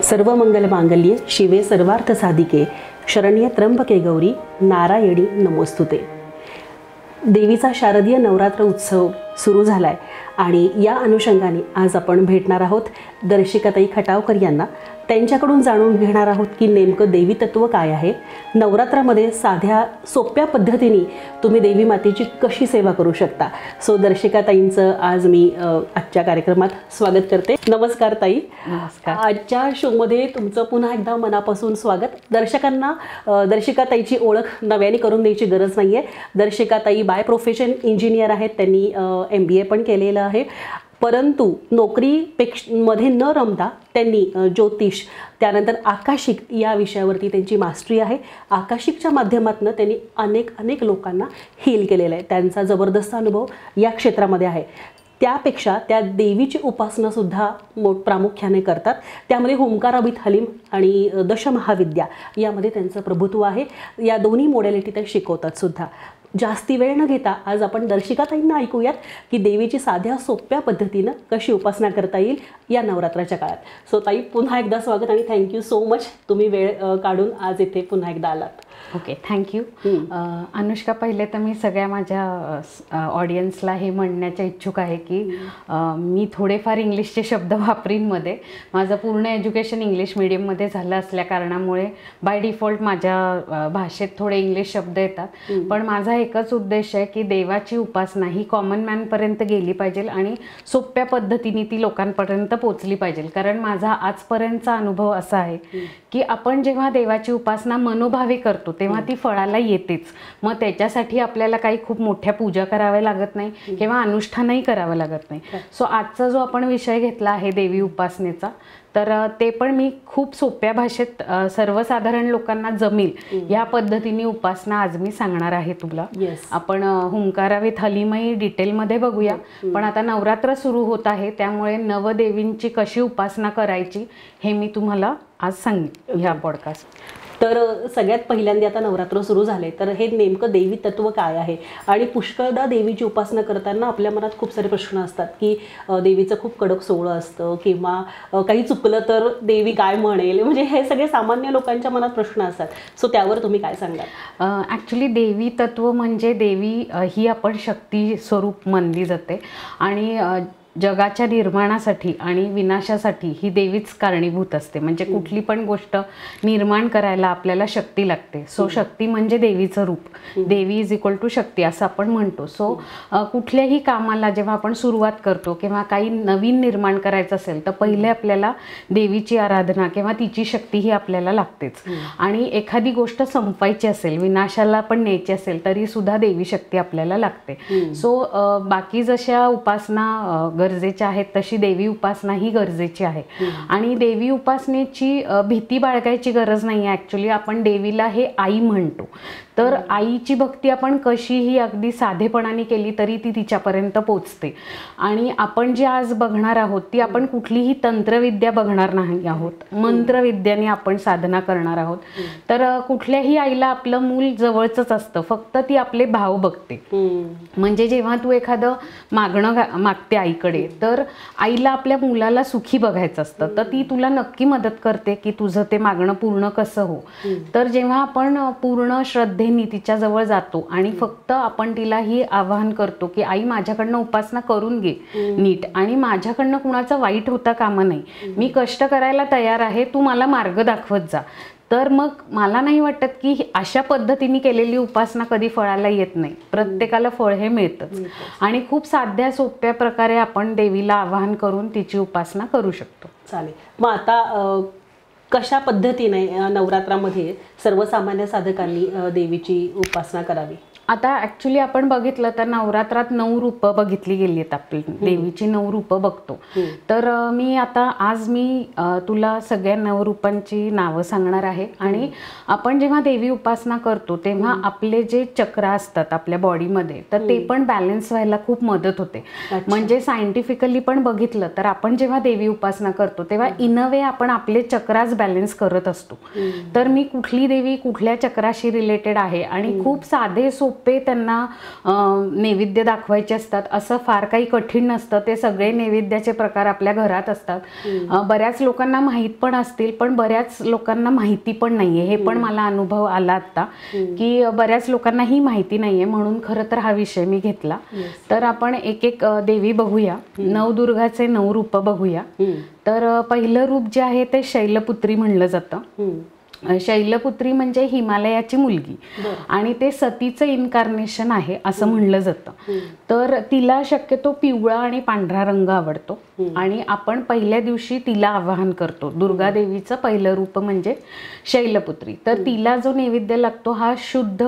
सर्व मंगल मांगल्ये शिवे सर्वार्थ साधिके शरण्ये त्र्यंबके गौरी नारायणी नमोस्तुते। देवीचा शारदीय नवरात्र उत्सव सुरू झालाय आणि या अनुषंगाने आज आपण भेटणार आहोत दर्शिकाताई खटावकर यांना। त्यांच्याकडून जाणून घेणार आहोत की नेमकं देवी तत्व काय आहे, नवरात्रामध्ये साध्या सोप्या पद्धतीने तुम्ही देवी मातेची कशी सेवा करू शकता। सो दर्शिकाताईंचं आज मी आजच्या कार्यक्रमात स्वागत करते। नमस्कार ताई। नमस्कार। आजच्या शोमध्ये तुमचं पुन्हा एकदा मनापासून स्वागत। दर्शकांना दर्शिकाताईची ओळख नव्याने करून द्यायची गरज नाही आहे। दर्शिकाताई बाय प्रोफेशन इंजिनियर आहेत, त्यांनी MBA पण केलेलं आहे, परंतु नोकरीमध्ये न रमता त्यांनी ज्योतिष त्यानंतर आकाशिक या विषयावरती त्यांची मास्टरी आहे। आकाशिकच्या माध्यमातून त्यांनी अनेक लोकांना हील केलेलं आहे। त्यांचा जबरदस्त अनुभव या क्षेत्रामध्ये आहे। त्यापेक्षा त्या देवीची उपासनासुद्धा प्रामुख्याने करतात। त्यामध्ये हुंकाराभित हलीम आणि दशमहाविद्या यामध्ये त्यांचं प्रभुत्व आहे। या दोन्ही मॉडेलिटी ते शिकवतात सुद्धा। जास्ती वेळ न घेता आज आपण दर्शिकाताईंना ऐकूयात की देवीची साध्या सोप्या पद्धतीनं कशी उपासना करता येईल या नवरात्राच्या काळात। सो ताई, पुन्हा एकदा स्वागत आणि थँक्यू सो मच, तुम्ही वेळ काढून आज इथे पुन्हा एकदा आलात। Okay, thank you. अनुष्का, पहिले तर मी सगळ्या माझ्या ऑडियन्सला हे म्हणण्याच्या इच्छुक आहे की मी थोडेफार इंग्लिशचे शब्द वापरीन मध्ये। माझं पूर्ण एज्युकेशन इंग्लिश मीडियममध्ये झालं असल्या कारणामुळे बाय डिफॉल्ट माझ्या भाषेत थोडे इंग्लिश शब्द येतात, पण माझा एकच उद्देश आहे की देवाची उपासना ही कॉमन मॅनपर्यंत गेली पाहिजे आणि सोप्या पद्धतीने ती लोकांपर्यंत पोचली पाहिजे। कारण माझा आजपर्यंतचा अनुभव असा आहे की आपण जेव्हा देवाची उपासना मनोभावे करतो तेव्हा ती फळाला येतेच। मग त्याच्यासाठी आपल्याला काही खूप मोठ्या पूजा कराव्या लागत नाही किंवा अनुष्ठानही करावं लागत नाही। सो आजचा जो आपण विषय घेतला आहे देवी उपासनेचा, तर ते पण मी खूप सोप्या भाषेत सर्वसाधारण लोकांना जमेल या पद्धतीने उपासना आज मी सांगणार आहे तुला। आपण हुंकारावित हलीमही डिटेलमध्ये बघूया, पण आता नवरात्र सुरू होत आहे त्यामुळे नवदेवींची कशी उपासना करायची हे मी तुम्हाला आज सांगेन ह्या पॉडकास्ट। तर सगळ्यात पहिल्यांदा आता नवरात्र सुरू झाले, तर हे नेमकं देवी तत्व काय आहे आणि पुष्कळदा देवीची उपासना करताना आपल्या मनात खूप सारे प्रश्न असतात की देवीचं खूप कडक सोवळं असतं किंवा काही चुकलं तर देवी काय म्हणेल, म्हणजे हे सगळे सामान्य लोकांच्या मनात प्रश्न असतात। सो त्यावर तुम्ही काय सांगाल? ॲक्च्युली देवी तत्व म्हणजे देवी ही आपण शक्ती स्वरूप मानली जाते आणि जगाच्या निर्माणासाठी आणि विनाशासाठी ही देवीच कारणीभूत असते। म्हणजे कुठली पण गोष्ट निर्माण करायला आपल्याला शक्ती लागते। सो शक्ती म्हणजे देवीचं रूप, देवी इज इक्वल टू शक्ती असं आपण म्हणतो। सो कुठल्याही कामाला जेव्हा आपण सुरुवात करतो किंवा काही नवीन निर्माण करायचं असेल तर पहिले आपल्याला देवीची आराधना किंवा तिची शक्ती ही आपल्याला लागतेच। आणि एखादी गोष्ट संपवायची असेल, विनाशाला पण न्यायची असेल तरी सुद्धा देवी शक्ती आपल्याला लागते। सो बाकी जशा उपासना गरजेच्या आहेत तशी देवी उपासना ही गरजेची आहे। आणि देवी उपासनेची भीती बाळगायची गरज नाही। ॲक्च्युली आपण देवीला हे आई म्हणतो, तर आईची भक्ती आपण कशीही अगदी साधेपणाने केली तरी ती तिच्यापर्यंत पोचते। आणि आपण जे आज बघणार आहोत ती आपण कुठलीही तंत्रविद्या बघणार नाही आहोत, मंत्रविद्याने आपण साधना करणार आहोत। तर कुठल्याही आईला आपलं मूल जवळच असतं, फक्त ती आपले भाव बघते। म्हणजे जेव्हा तू एखादं मागणं मागते आईकडे, तर आईला आपल्या मुलाला सुखी बघायचं असतं, तर ती तुला नक्की मदत करते की तुझं ते मागणं पूर्ण कसं हो। तर जेव्हा आपण पूर्ण श्रद्धेने तिच्याजवळ जातो आणि फक्त आपण तिला ही आवाहन करतो की आई माझ्याकडनं उपासना करून घे नीट, आणि माझ्याकडनं कुणाचं वाईट होता कामा नाही, मी कष्ट करायला तयार आहे, तू मला मार्ग दाखवत जा, तर मग मला नाही वाटत की अशा पद्धतीने केलेली उपासना कधी फळाला येत नाही। प्रत्येकाला फळ हे मिळतंच आणि खूप साध्या सोप्या प्रकारे आपण देवीला आवाहन करून तिची उपासना करू शकतो। चालेल, मग आता कशा पद्धतीने नवरात्रामध्ये सर्वसामान्य साधकांनी देवीची उपासना करावी? आता ॲक्च्युली आपण बघितलं तर नवरात्रात 9 रूपं बघितली गेली आहेत, आपली देवीची 9 रूपं बघतो। तर आज मी तुला सगळ्या 9 रूपांची नावं सांगणार आहे। आणि आपण जेव्हा देवी उपासना करतो तेव्हा आपले जे चक्र असतात आपल्या बॉडीमध्ये, तर ते पण बॅलन्स व्हायला खूप मदत होते। म्हणजे सायंटिफिकली पण बघितलं तर आपण जेव्हा देवी उपासना करतो तेव्हा इन अ वे आपण आपले चक्रास बॅलन्स करत असतो। तर मी कुठली देवी कुठल्या चक्राशी रिलेटेड आहे आणि खूप साधे सोपे सोपे त्यांना नैवेद्य दाखवायचे असतात. असं फार काही कठीण नसतं. ते सगळे नैवेद्याचे प्रकार आपल्या घरात असतात. बऱ्याच लोकांना माहीत पण असतील, पण बऱ्याच लोकांना माहिती पण नाहीये. हे पण मला अनुभव आला आता की बऱ्याच लोकांना ही माहिती नाहीये, म्हणून खरं तर हा विषय मी घेतला. तर आपण एक एक देवी बघूया, नवदुर्गाचे 9 रूप बघूया. तर पहिलं रूप जे आहे ते शैलपुत्री म्हणलं जातं. शैलपुत्री म्हणजे हिमालयाची मुलगी आणि ते सतीचं इन्कार्नेशन आहे असं म्हणलं जातं. तर तिला शक्यतो पिवळा आणि पांढरा रंग आवडतो आणि आपण पहिल्या दिवशी तिला आवाहन करतो. दुर्गा देवीचं पहिलं रूप म्हणजे शैलपुत्री. तर तिला जो नैवेद्य लागतो हा शुद्ध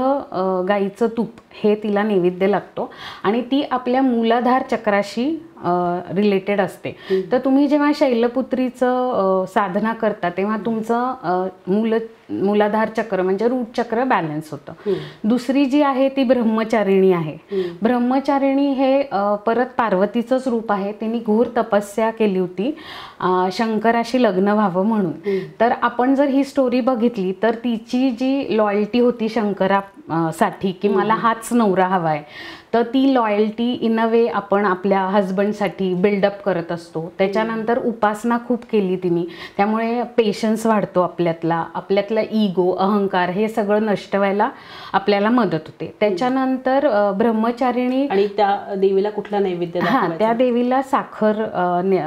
गाईचं तूप हे तिला नैवेद्य लागतो आणि ती आपल्या मूलाधार चक्राशी रिलेटेड असते. तर तुम्ही जेव्हा शैलपुत्रीचं साधना करता तेव्हा तुमचं मूलाधार चक्र म्हणजे रूट चक्र बॅलन्स होतं. दुसरी जी आहे ती ब्रह्मचारिणी आहे. ब्रह्मचारिणी हे परत पार्वतीचंच रूप आहे. तिने घोर तपस्या केली होती शंकराशी लग्न व्हावं म्हणून. तर आपण जर ही स्टोरी बघितली तर तिची जी लॉयल्टी होती शंकरासाठी की मला हाच नवरा हवा आहे, तर ती लॉयल्टी इन अ वे आपण आपल्या हजबंडसाठी बिल्डअप करत असतो. त्याच्यानंतर उपासना खूप केली तिने, त्यामुळे पेशन्स वाढतो आपल्यातला इगो, अहंकार हे सगळं नष्ट व्हायला आपल्याला मदत होते. त्याच्यानंतर ब्रह्मचारिणी आणि त्या देवीला कुठला नैवेद्य दाखवायचा? त्या देवीला साखर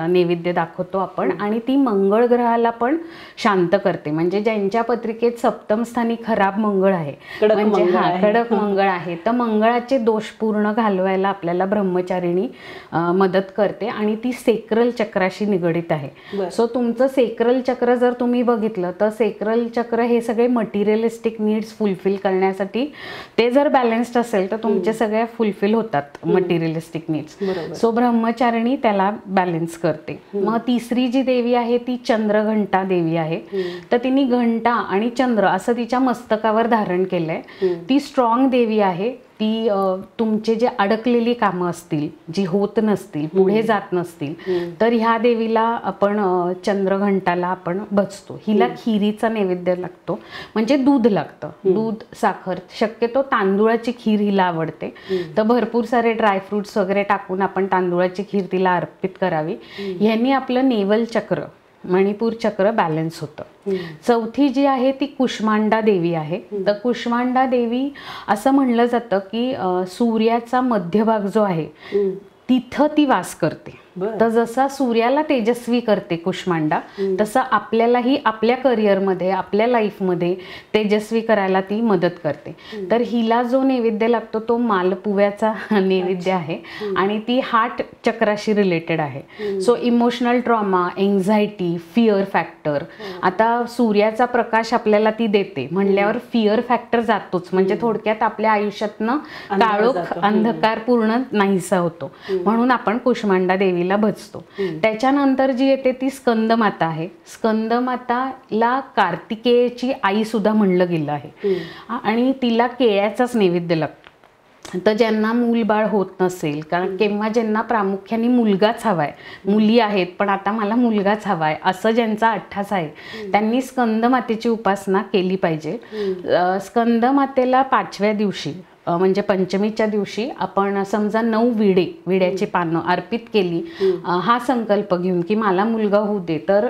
नैवेद्य दाखवतो आपण आणि ती मंगळ ग्रहाला पण शांत करते. म्हणजे ज्यांच्या पत्रिकेत सप्तम स्थानी खराब मंगळ आहे, म्हणजे कडक मंगळ आहे, तर मंगळाचे दोष पूर्ण घालवायला आपल्याला ब्रह्मचारिणी मदत करते आणि ती सेक्रल चक्राशी निगडित आहे. सो तुमचं सेक्रल चक्र जर तुम्ही बघितलं तर सेक्रल चक्र हे सगळे मटेरियलिस्टिक नीड्स फुलफिल करण्यासाठी ते जर बॅलन्स्ड असेल तर तुमचे सगळे फुलफिल होतात मटेरियलिस्टिक नीड्स. सो ब्रह्मचारिणी त्याला बॅलन्स करते. मग तिसरी जी देवी आहे ती चंद्रघंटा देवी आहे. तर तिने घंटा आणि चंद्र असं तिच्या मस्तकावर धारण केलंय. ती स्ट्रॉंग देवी आहे. ती तुमचे जे अडकलेली कामं असतील, जी होत नसतील, पुढे जात नसतील, तर ह्या देवीला आपण चंद्रघंटाला आपण भजतो. हिला खिरीचा नैवेद्य लागतो, म्हणजे दूध लागतं, दूध, साखर. शक्यतो तांदूळाची खीर हिला आवडते. तर भरपूर सारे ड्रायफ्रुट्स वगैरे टाकून आपण तांदूळाची खीर तिला अर्पित करावी. ह्यांनी आपलं नेवल चक्र, मणिपूर चक्र बॅलन्स होतं. चौथी जी आहे ती कुष्मांडा देवी आहे. तर कुष्मांडा देवी असं म्हणलं जातं की सूर्याचा मध्यभाग जो आहे तिथं ती वास करते. तर जसा सूर्याला तेजस्वी करते कुष्मांडा, तसं आपल्यालाही आपल्या करिअरमध्ये, आपल्या लाईफमध्ये तेजस्वी करायला ती मदत करते. तर हिला जो नैवेद्य लागतो तो मालपुव्याचा नैवेद्य आहे आणि ती हार्ट चक्राशी रिलेटेड आहे. So emotional trauma, anxiety, fear factor. आता सूर्याचा प्रकाश आपल्याला ती देते म्हणल्यावर फिअर फॅक्टर जातोच. म्हणजे थोडक्यात आपल्या आयुष्यातनं काळोख, अंधकार पूर्ण नाहीसा होतो. म्हणून आपण कुष्मांडा देवी भजतो. त्याच्यानंतर जी येते ती स्कंदमाता आहे. स्कंदमाताला कार्तिकेयची आई सुद्धा म्हणलं गेलं आहे आणि तिला केळ्याचाच नैवेद्य लागतो. तर ज्यांना मूलबाळ होत नसेल, कारण केव्हा ज्यांना प्रामुख्याने मुलगाच हवाय, मुली आहेत पण आता मला मुलगाच हवाय असं ज्यांचा अट्ठास आहे, त्यांनी स्कंदमातेची उपासना केली पाहिजे. स्कंदमातेला 5व्या दिवशी म्हणजे पंचमीच्या दिवशी आपण समजा 9 विड्याची पानं अर्पित केली, हा संकल्प घेऊन की मला मुलगा होऊ दे, तर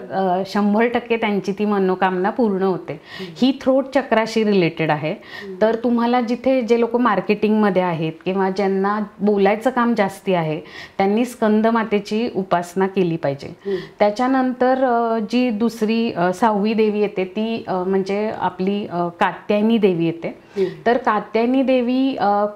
100% त्यांची ती मनोकामना पूर्ण होते. ही थ्रोट चक्राशी रिलेटेड आहे. तर तुम्हाला जिथे जे लोक मार्केटिंगमध्ये आहेत किंवा ज्यांना बोलायचं काम जास्ती आहे त्यांनी स्कंदमातेची उपासना केली पाहिजे. त्याच्यानंतर जी दुसरी 6वी देवी येते ती म्हणजे आपली कात्यायनी देवी येते. तर कात्यायनी देवी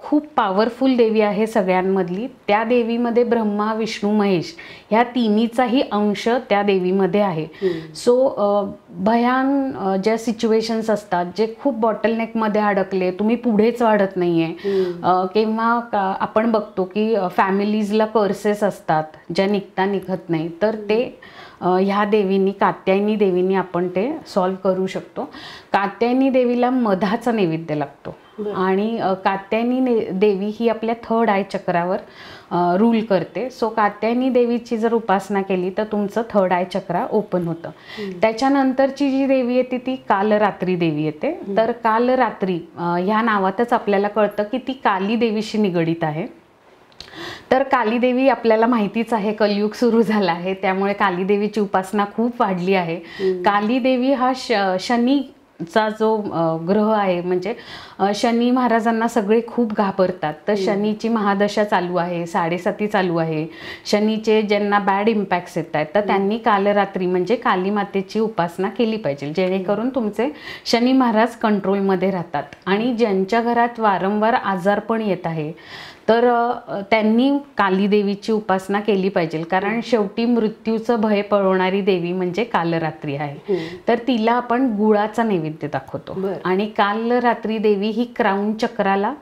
खूप पॉवरफुल देवी आहे सगळ्यांमधली. त्या देवीमध्ये ब्रह्मा, विष्णू, महेश ह्या तिन्हीचाही अंश त्या देवीमध्ये आहे. सो भयान ज्या सिच्युएशन्स असतात, जे खूप बॉटलनेकमध्ये अडकले, तुम्ही पुढेच वाढत नाहीये, किंवा आपण बघतो की फॅमिलीजला कर्सेस असतात ज्या निघत नाही, तर ते ह्या देवींनी, कात्यायनी देवींनी आपण ते सॉल्व्ह करू शकतो. कात्यायनी देवीला मधाचा नैवेद्य लागतो आणि कात्यायनी देवी ही आपल्या थर्ड आय चक्रावर रूल करते. सो कात्यायनी देवीची जर उपासना केली तर तुमचं थर्ड आय चक्रा ओपन होतं. त्याच्यानंतरची जी देवी येते ती कालरात्री देवी येते. तर कालरात्री ह्या नावातच आपल्याला कळतं की ती काली देवीशी निगडीत आहे. तर काली देवी आपल्याला माहितीच आहे, कलियुग सुरू झाला आहे त्यामुळे काली देवीची उपासना खूप वाढली आहे. काली देवी हा शनीचा जो ग्रह आहे, म्हणजे शनी महाराजांना सगळे खूप घाबरतात. तर शनीची महादशा चालू आहे, 7.5 चालू आहे, शनीचे ज्यांना बॅड इम्पॅक्ट्स येत आहेत तर त्यांनी कालरात्री म्हणजे काली मातेची उपासना केली पाहिजे, जेणेकरून तुमचे शनी महाराज कंट्रोलमध्ये राहतात. आणि ज्यांच्या घरात वारंवार आजारपण येत आहे तर त्यांनी काली देवीची उपासना केली पाहिजे, कारण शेवटी मृत्यूचं भय पळवणारी देवी म्हणजे कालरात्री आहे. तर तिला आपण गुळाचा नैवेद्य दाखवतो. आणि कालरात्री देवी ही क्राऊन चक्राला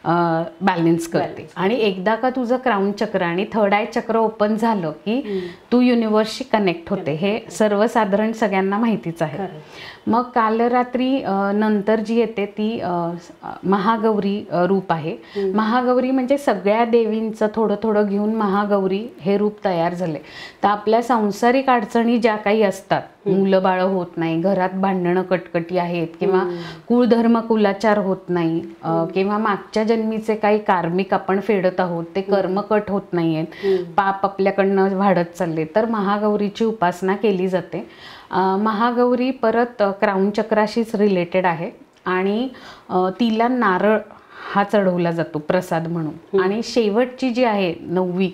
बॅलन्स करते. आणि एकदा का तुझं क्राऊन चक्र आणि थर्ड आय चक्र ओपन झालं की तू युनिवर्सशी कनेक्ट होते. हे सर्वसाधारण सगळ्यांना माहितीच आहे. मग कालरात्री नंतर जी येते ती महागौरी रूप आहे. महागौरी म्हणजे सगळ्या देवींचं थोडं थोडं घेऊन महागौरी हे रूप तयार झाले. तर आपल्या सांसारिक अडचणी ज्या काही असतात, मुलं बाळ होत नाही, घरात भांडणं कटकटी आहेत, किंवा कुळधर्म कुलाचार होत नाही, किंवा मागच्या जन्मीचे काही कार्मिक आपण फेडत आहोत, ते कर्म कट होत नाहीयेत, पाप आपल्याकडनं वाढत चालले, तर महागौरीची उपासना केली जाते. महागौरी परत क्राऊन चक्राशीच रिलेटेड आहे आणि तिला नारळ हा चढवला जातो प्रसाद म्हणून. आणि शेवटची जी आहे 9वी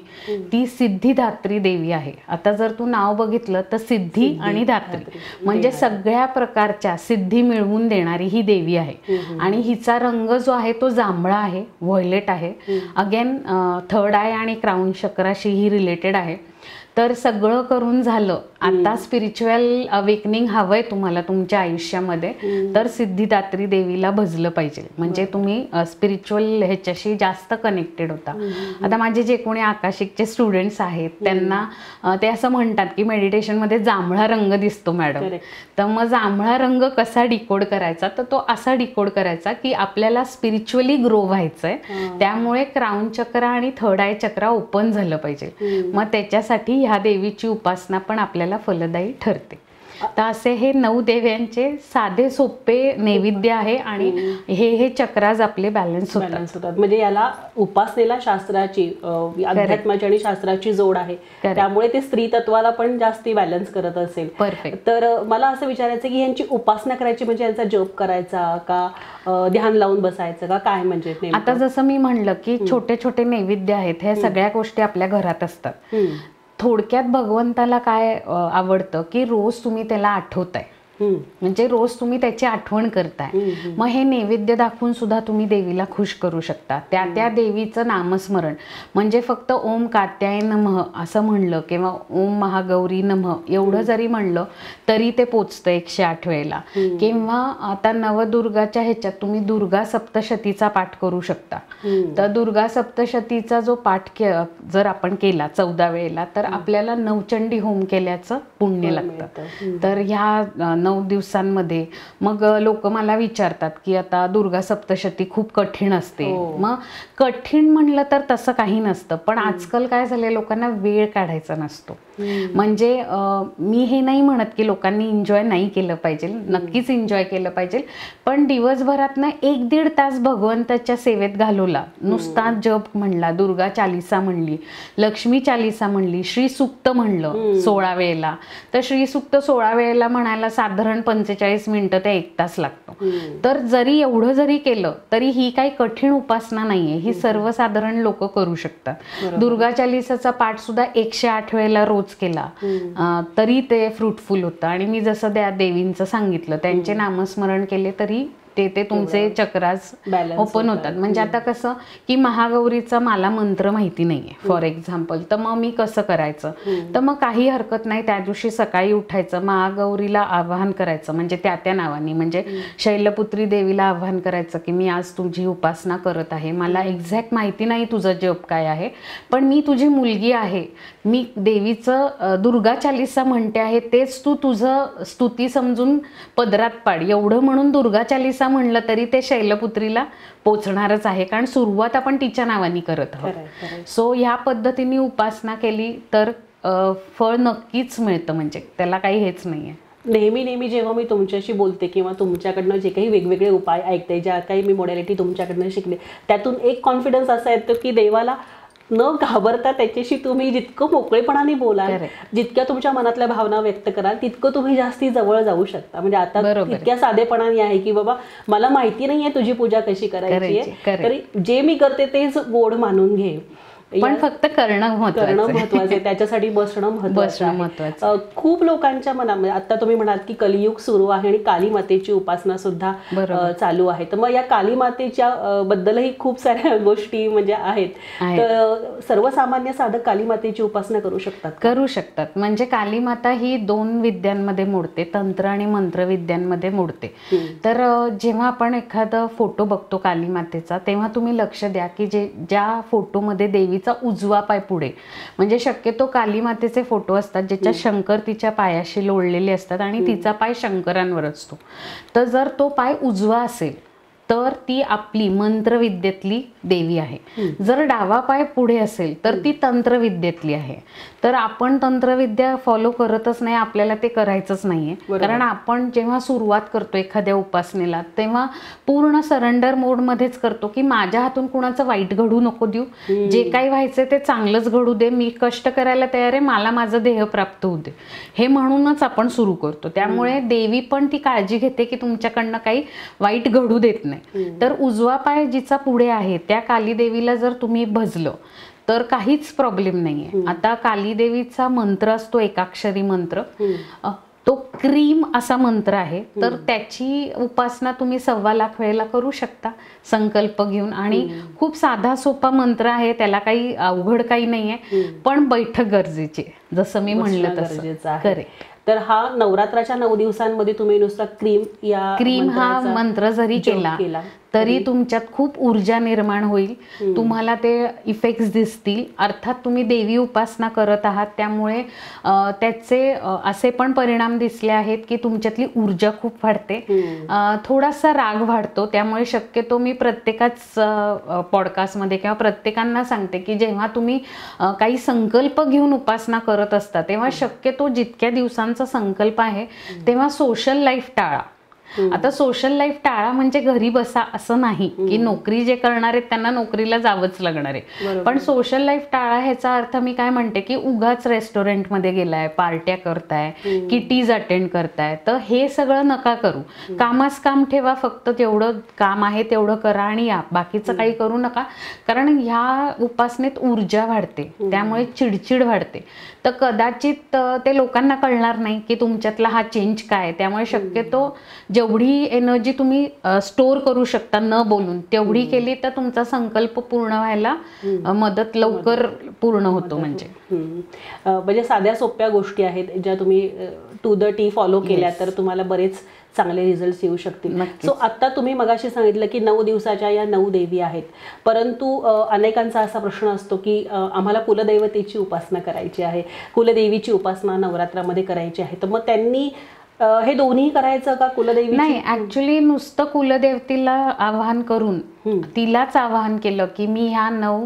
ती सिद्धिदात्री देवी आहे. आता जर तू नाव बघितलं तर सिद्धी आणि दात्री म्हणजे सगळ्या प्रकारच्या सिद्धी मिळवून देणारी ही देवी आहे. आणि हिचा रंग जो आहे तो जांभळा आहे, व्हायलेट आहे. अगेन थर्ड आय आणि क्राऊन चक्राशी ही रिलेटेड आहे. तर सगळं करून झालं, आता स्पिरिच्युअल अवेकनिंग हवंय तुम्हाला तुमच्या आयुष्यामध्ये, तर सिद्धिदात्री देवीला भजलं पाहिजे. म्हणजे तुम्ही स्पिरिच्युअल ह्याच्याशी जास्त कनेक्टेड होता. आता माझे जे कोणी आकाशिकचे स्टुडंट्स आहेत त्यांना ते असं म्हणतात की मेडिटेशनमध्ये जांभळा रंग दिसतो मॅडम. तर मग जांभळा रंग कसा डिकोड करायचा, तर तो असा डिकोड करायचा की आपल्याला स्पिरिच्युअली ग्रो व्हायचंय, त्यामुळे क्राऊन चक्र आणि थर्ड आय चक्र ओपन झालं पाहिजे. मग त्याच्यासाठी ह्या देवीची उपासना पण आपल्याला फलदायी ठरते. तर असे हे 9 देव्यांचे साधे सोपे नैवेद्य आहे आणि हे चक्राज आपले बॅलन्स होतात. म्हणजे याला उपासनेला शास्त्राची, अध्यात्माची आणि शास्त्राची जोड आहे, त्यामुळे ते स्त्री तत्वाला पण जास्ती बॅलन्स करत असेल. परफेक्ट. तर मला असं विचारायचं की यांची उपासना करायची म्हणजे यांचा जप करायचा का, ध्यान लावून बसायचं का, काय म्हणजे? आता जसं मी म्हणलं की छोटे छोटे नैवेद्य आहेत, ह्या सगळ्या गोष्टी आपल्या घरात असतात. थोडक्यात भगवंताला काय आवडतं की रोज तुम्ही त्याला आठवताय, म्हणजे रोज तुम्ही त्याची आठवण करताय. मग हे नैवेद्य दाखवून सुद्धा तुम्ही देवीला खुश करू शकता. त्या देवीचं नामस्मरण म्हणजे फक्त ओम कात्याय नमः असं म्हणलं किंवा ओम महागौरी नमः एवढं जरी म्हणलं तरी ते पोचतं 108 वेळेला. किंवा आता नवदुर्गाच्या ह्याच्यात तुम्ही दुर्गा सप्तशतीचा पाठ करू शकता. तर दुर्गा सप्तशतीचा जो पाठ जर आपण केला 14 वेळेला तर आपल्याला नवचंडी होम केल्याचं पुण्य लागतं. तर ह्या 9 दिवसांमध्ये मग लोक मला विचारतात की आता दुर्गा सप्तशती खूप कठीण असते. मग कठीण म्हणलं तर तसं काही नसतं, पण आजकाल काय झालंय लोकांना वेळ काढायचा नसतो. म्हणजे मी हे नाही म्हणत की लोकांनी एन्जॉय नाही केलं पाहिजे, नक्कीच एन्जॉय केलं पाहिजे, पण दिवसभरातनं 1-1.5 तास भगवंताच्या सेवेत घालवला, नुसता जप म्हणला, दुर्गा चालिसा म्हणली, लक्ष्मी चालिसा म्हणली, श्री सूक्त म्हणलं 16 वेळेला, तर श्री सूक्त 16 वेळेला म्हणायला साधारण 45 मिनिटं ते 1 तास लागतो. तर जरी एवढं जरी केलं तरी ही काही कठीण उपासना नाहीये, ही सर्वसाधारण लोक करू शकतात. दुर्गा चालिसाचा पाठ सुद्धा 108 वेळेला रोज केला तरी ते फ्रुटफुल होतं. आणि मी जसं त्या देवींचं सांगितलं त्यांचे नामस्मरण केले तरी ते तुमचे चक्रास ओपन होतात. म्हणजे आता कसं की महागौरीचा मला मंत्र माहिती नाहीये फॉर एक्झाम्पल, तर मग मी कसं करायचं, तर मग काही हरकत नाही, त्या दिवशी सकाळी उठायचं, महागौरीला आवाहन करायचं, म्हणजे त्या नावाने, म्हणजे शैलपुत्री देवीला आवाहन करायचं की मी आज तुझी उपासना करत आहे, मला एक्झॅक्ट माहिती नाही तुझं जप काय आहे, पण मी तुझी मुलगी आहे, मी देवीचं दुर्गा चालिसा म्हणते आहे, तेच तू तुझं स्तुती समजून पदरात पाड, एवढं म्हणून दुर्गा चालिसा पैसा म्हणलं तरी ते शैलपुत्रीला पोचणारच आहे, कारण सुरुवात आपण तिच्या नावाने करत आहोत. सो ह्या पद्धतीने उपासना केली तर फळ नक्कीच मिळतं, म्हणजे त्याला काही हेच नाहीये. नेहमी जेव्हा मी तुमच्याशी बोलते किंवा तुमच्याकडनं जे काही वेगवेगळे उपाय ऐकते, ज्या काही मी मॉडॅलिटी तुमच्याकडनं शिकले, त्यातून एक कॉन्फिडन्स असा येतो की देवाला न घाबरता त्याच्याशी तुम्ही जितकं मोकळेपणाने बोलाल, जितक्या तुमच्या मनातल्या भावना व्यक्त कराल, तितकं तुम्ही जास्ती जवळ जाऊ शकता. म्हणजे आता इतक्या साधेपणाने आहे की बाबा मला माहिती नाहीये तुझी पूजा कशी करायची आहे, तरी जे मी करते तेच गोड मानून घे, पण फक्त करणं महत्वाचं आहे. त्याच्यासाठी बसणं महत्वाचं. खूप लोकांच्या मनामध्ये आता तुम्ही म्हणाल की कलियुग सुरू आहे आणि काली मातेची उपासना सुद्धा चालू आहे, तर मग या काली मातेच्या बद्दलही खूप साऱ्या गोष्टी म्हणजे आहेत. तर सर्वसामान्य साधक काली मातेची उपासना करू शकतात. म्हणजे काली माता ही 2 विद्यांमध्ये मोडते, तंत्र आणि मंत्र विद्यांमध्ये मोडते. तर जेव्हा आपण एखादा फोटो बघतो काली मातेचा, तेव्हा तुम्ही लक्ष द्या की ज्या फोटोमध्ये देवी उजवा पाय पुढे, म्हणजे शक्यतो काली मातेचे फोटो असतात ज्याच्यात शंकर तिच्या पायाशी लोळलेले असतात आणि तिचा पाय शंकरांवर असतो. तर जर तो पाय उजवा असेल तर ती आपली मंत्रविद्येतली देवी आहे. जर डावा पाय पुढे असेल तर ती तंत्रविद्येतली आहे. तर आपण तंत्रविद्या फॉलो करतच नाही, आपल्याला ते करायचंच नाहीये. कारण आपण जेव्हा सुरुवात करतो एखाद्या उपासनेला तेव्हा पूर्ण सरेंडर मोड मध्येच करतो की माझ्या हातून कुणाचं वाईट घडू नको देऊ, जे काही व्हायचं ते चांगलंच घडू दे, मी कष्ट करायला तयार आहे, मला माझं ध्येय प्राप्त होऊ दे, हे म्हणूनच आपण सुरू करतो. त्यामुळे देवी पण ती काळजी घेते की तुमच्याकडनं काही वाईट घडू देत नाही. तर उजवा पाय जिचा पुढे आहे त्या काली देवीला जर तुम्ही भजलं तर काहीच प्रॉब्लेम नाहीये. आता काली देवीचा मंत्र असतो एकाक्षरी मंत्र, तो क्रीम असा मंत्र आहे. तर त्याची उपासना तुम्ही 1.25 लाख वेळेला करू शकता संकल्प घेऊन, आणि खूप साधा सोपा मंत्र आहे, त्याला काही अवघड काही नाहीये, पण बैठक गरजेची, जसं मी म्हणलं तसं. तर हा नवरात्राच्या 9 दिवसांमध्ये तुम्ही नुसता क्रीम हा मंत्र जरी केला तरी तुमच्यात खूप ऊर्जा निर्माण होईल, तुम्हाला ते इफेक्ट्स दिसतील. अर्थात तुम्ही देवी उपासना करत आहात त्यामुळे त्याचे असे पण परिणाम दिसले आहेत की तुमच्यातली ऊर्जा खूप वाढते, थोडासा राग वाढतो. त्यामुळे शक्यतो मी प्रत्येकाच पॉडकास्टमध्ये किंवा प्रत्येकांना सांगते की जेव्हा तुम्ही काही संकल्प घेऊन उपासना करत असता तेव्हा शक्यतो जितक्या दिवसांचा संकल्प आहे तेव्हा सोशल लाईफ टाळा. आता सोशल लाईफ टाळा म्हणजे घरी बसा असं नाही की नोकरी जे करणार आहेत त्यांना नोकरीला जावंच लागणार आहे, पण सोशल लाईफ टाळा ह्याचा अर्थ मी काय म्हणते की उगाच रेस्टॉरंटमध्ये गेलाय, पार्ट्या करताय, किटीज अटेंड करताय, तर हे सगळं नका करू. कामास काम ठेवा, फक्त तेवढं काम आहे तेवढं करा आणि या, बाकीचं काही करू नका. कारण ह्या उपासनेत ऊर्जा वाढते, त्यामुळे चिडचिड वाढते. तर कदाचित ते लोकांना कळणार नाही की तुमच्यातला हा चेंज काय. त्यामुळे शक्यतो जेवढी एनर्जी तुम्ही स्टोअर करू शकता न बोलून तेवढी केली तर तुमचा संकल्प पूर्ण व्हायला मदत लवकर पूर्ण होतो. म्हणजे साध्या सोप्या गोष्टी आहेत ज्या तुम्ही टू द टी फॉलो केल्या तर तुम्हाला बरेच चांगले रिझल्ट येऊ शकतील. सो आता तुम्ही मगाशी सांगितलं की 9 दिवसाच्या या 9 देवी आहेत, परंतु अनेकांचा असा प्रश्न असतो की आम्हाला कुलदैवतेची उपासना करायची आहे, कुलदेवीची उपासना नवरात्रामध्ये करायची आहे, तर मग त्यांनी हे दोन्ही करायचं का? कुलदेवी नाही, ऍक्च्युली नुसतं कुलदेवतीला आवाहन करून तिलाच आवाहन केलं की मी ह्या 9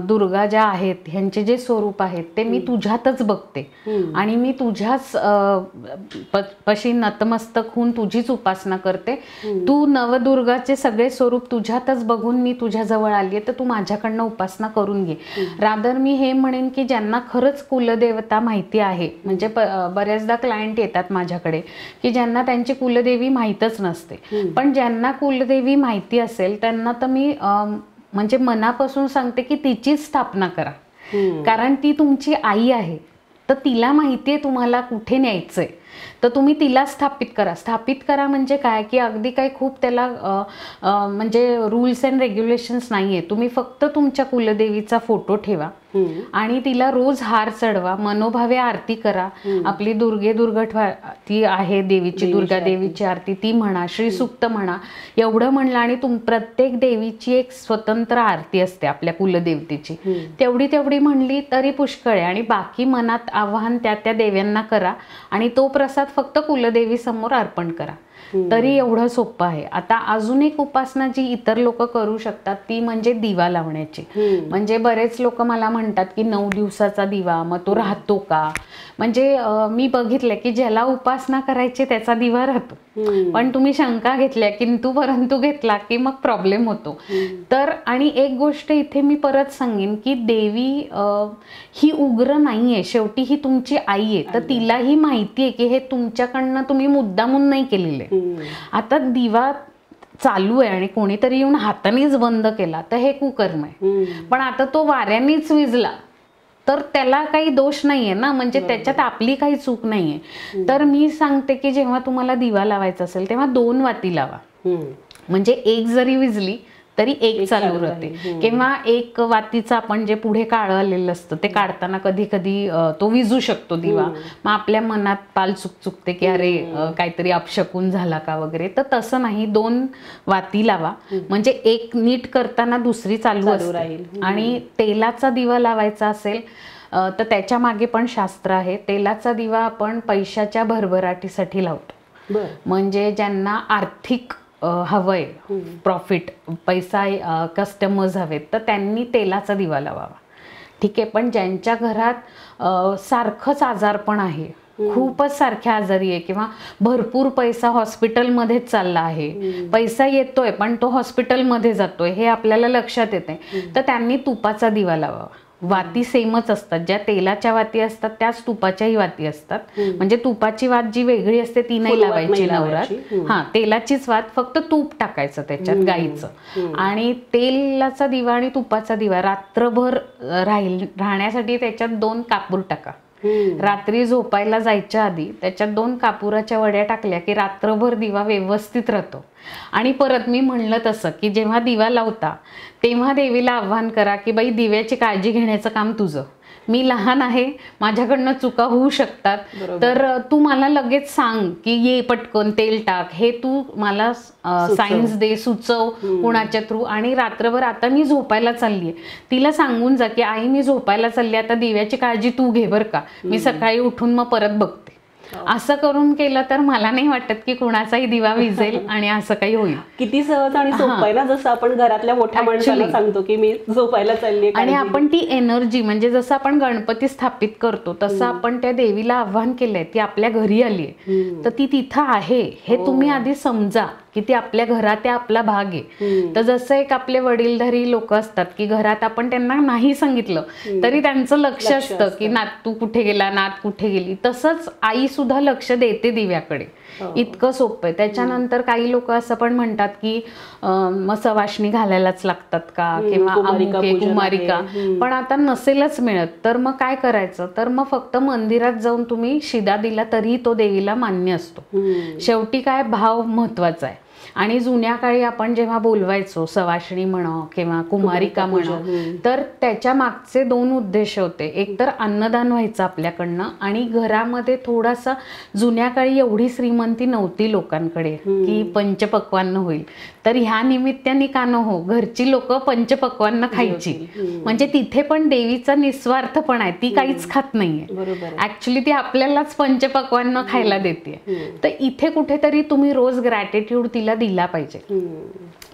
दुर्गा ज्या आहेत ह्यांचे जे स्वरूप आहेत ते मी तुझ्यातच बघते आणि मी तुझ्याच पशी नतमस्तक होऊन तुझीच उपासना करते. तू नवदुर्गाचे सगळे स्वरूप तुझ्यातच बघून मी तुझ्या जवळ आली आहे, तर तू माझ्याकडनं उपासना करून घे. रादर मी हे म्हणेन की ज्यांना खरंच कुलदेवता माहिती आहे, म्हणजे बऱ्याचदा क्लायंट येतात माझ्याकडे की ज्यांना त्यांची कुलदेवी माहीतच नसते, पण ज्यांना कुलदेवी माहिती असेल त्यांना तर मी म्हणजे मनापासून सांगते की तिचीच स्थापना करा, कारण ती तुमची आई आहे. तर तिला माहिती आहे तुम्हाला कुठे न्यायचंय, तर तुम्ही तिला स्थापित करा. स्थापित करा म्हणजे काय की अगदी काही खूप त्याला म्हणजे रूल्स अँड रेग्युलेशन्स नाही आहे. तुम्ही फक्त तुमच्या कुलदेवीचा फोटो ठेवा आणि तिला रोज हार चढवा, मनोभावे आरती करा. आपली दुर्गट ती आहे देवीची, दुर्गा देवीची आरती ती म्हणा, श्रीसूक्त म्हणा. एवढं म्हणलं आणि प्रत्येक देवीची एक स्वतंत्र आरती असते आपल्या कुलदेवतेची, तेवढी म्हणली तरी पुष्कळ आहे. आणि बाकी मनात आवाहन त्या देव्यांना करा आणि तो प्रसाद फक्त कुलदेवी समोर अर्पण करा. तरी एवढं सोपं आहे. आता अजून एक उपासना जी इतर लोक करू शकतात ती म्हणजे दिवा लावण्याची. म्हणजे बरेच लोक मला म्हणतात की 9 दिवसाचा दिवा, मग तो राहतो का? म्हणजे मी बघितलंय की ज्याला उपासना करायची त्याचा दिवा राहतो, पण तुम्ही शंका घेतल्या किंतु परंतु घेतला की मग प्रॉब्लेम होतो. तर आणि एक गोष्ट इथे मी परत सांगेन की देवी ही उग्र नाहीये, शेवटी ही तुमची आई आहे, तर तिलाही माहिती आहे की हे तुमच्याकडनं तुम्ही मुद्दामून नाही केलेले. आता दिवा चालू आहे आणि कोणीतरी येऊन हातानेच बंद केला तर हे कुकर्म आहे. पण आता तो वाऱ्यानेच विजला तर त्याला काही दोष नाहीये ना, म्हणजे त्याच्यात आपली काही चूक नाहीये. तर मी सांगते की जेव्हा तुम्हाला दिवा लावायचा असेल तेव्हा 2 वाती लावा. म्हणजे एक जरी विजली तरी एक चालू राहते. किंवा एक वातीचं आपण जे पुढे काळं आलेलं असतं ते काढताना कधी कधी तो विजू शकतो दिवा, मग आपल्या मनात पाल चुकते की अरे काहीतरी अपशकून झाला का वगैरे. तर तसं नाही, 2 वाती लावा म्हणजे एक नीट करताना दुसरी चालू असते. आणि तेलाचा दिवा लावायचा असेल तर त्याच्या मागे पण शास्त्र आहे. तेलाचा दिवा आपण पैशाच्या भरभराटीसाठी लावतो. म्हणजे ज्यांना आर्थिक हवंय, प्रॉफिट, पैसा, कस्टमर्स हवेत, तर त्यांनी तेलाचा दिवा लावावा. ठीक आहे. पण ज्यांच्या घरात सारखंच आजारपण आहे, खूपच सारख्या आजारी आहे किंवा भरपूर पैसा हॉस्पिटलमध्येच चालला आहे, पैसा येतोय पण तो हॉस्पिटलमध्ये जातोय हे आपल्याला लक्षात येते, तर त्यांनी तुपाचा दिवा लावावा. वाती सेमच असतात, ज्या तेलाच्या वाती असतात त्याच तुपाच्याही वाती असतात. म्हणजे तुपाची वात जी वेगळी असते ती नाही लावायची नवरात. हा, तेलाचीच वात, फक्त तूप टाकायचं त्याच्यात गाईचं. आणि तेलाचा दिवा आणि तुपाचा दिवा रात्रभर राहण्यासाठी त्याच्यात 2 कापूर टाका. रात्री झोपायला जायच्या आधी त्याच्यात 2 कापुराच्या वड्या टाकल्या की रात्रभर दिवा व्यवस्थित राहतो. आणि परत मी म्हणलं तसं की जेव्हा दिवा लावता तेव्हा देवीला आव्हान करा की बाई दिव्याची काळजी घेण्याचं काम तुझं, मी लहान आहे, माझ्याकडनं चुका होऊ शकतात, तर तू मला लगेच सांग की ये पटकन तेल टाक, हे तू मला सायन्स दे, सुचव कुणाच्या थ्रू. आणि रात्रभर आता मी झोपायला चालली आहे तिला सांगून जा की आई मी झोपायला चालली, आता दिव्याची काळजी तू घे बरं का, मी सकाळी उठून मग परत बघते. असं करून केलं तर मला नाही वाटत की कुणाचाही दिवा विजेल आणि असं काही होईल. किती सहज आणि सोपं आहे ना, जसं आपण घरातल्या मोठ्या माणसाला सांगतो की मी झोपायला चालली. आणि आपण ती एनर्जी, म्हणजे जसं आपण गणपती स्थापित करतो तसं आपण त्या देवीला आव्हान केलंय, ती आपल्या घरी आली आहे तर ती तिथं आहे हे तुम्ही आधी समजा की ती आपल्या घरात आहे, आपला भाग आहे. तर जसं एक आपले वडीलधारी लोक असतात की घरात आपण त्यांना नाही सांगितलं तरी त्यांचं लक्ष असतं की नात तू कुठे गेला, नात कुठे गेली, तसंच आई सुद्धा लक्ष देते दिव्याकडे. इतकं सोपं आहे. त्याच्यानंतर काही लोक असं पण म्हणतात की मग सवाष्णी घालायलाच लागतात का, किंवा कुमारिका, पण आता नसेलच मिळत तर मग काय करायचं, तर मग फक्त मंदिरात जाऊन तुम्ही शिदा दिला तरी तो देवीला मान्य असतो. शेवटी काय, भाव महत्वाचा आहे. आणि जुन्या काळी आपण जेव्हा बोलवायचो सवाष्णी म्हणा किंवा कुमारिका म्हणा, तर त्याच्या मागचे 2 उद्देश होते. एक तर अन्नदान व्हायचं आपल्याकडनं, आणि घरामध्ये थोडासा, जुन्या काळी एवढी श्रीमंती नव्हती लोकांकडे की पंचपक्वान्न होईल, तर ह्या निमित्ताने का न हो, घरची लोक पंचपक्वान्न खायची. म्हणजे तिथे पण देवीचा निस्वार्थपणा आहे, ती काहीच खात नाहीये, ऍक्च्युली ती आपल्यालाच पंचपक्वान्न खायला देते. तर इथे कुठेतरी तुम्ही रोज ग्रॅटिट्यूड तिला दिला पाहिजे.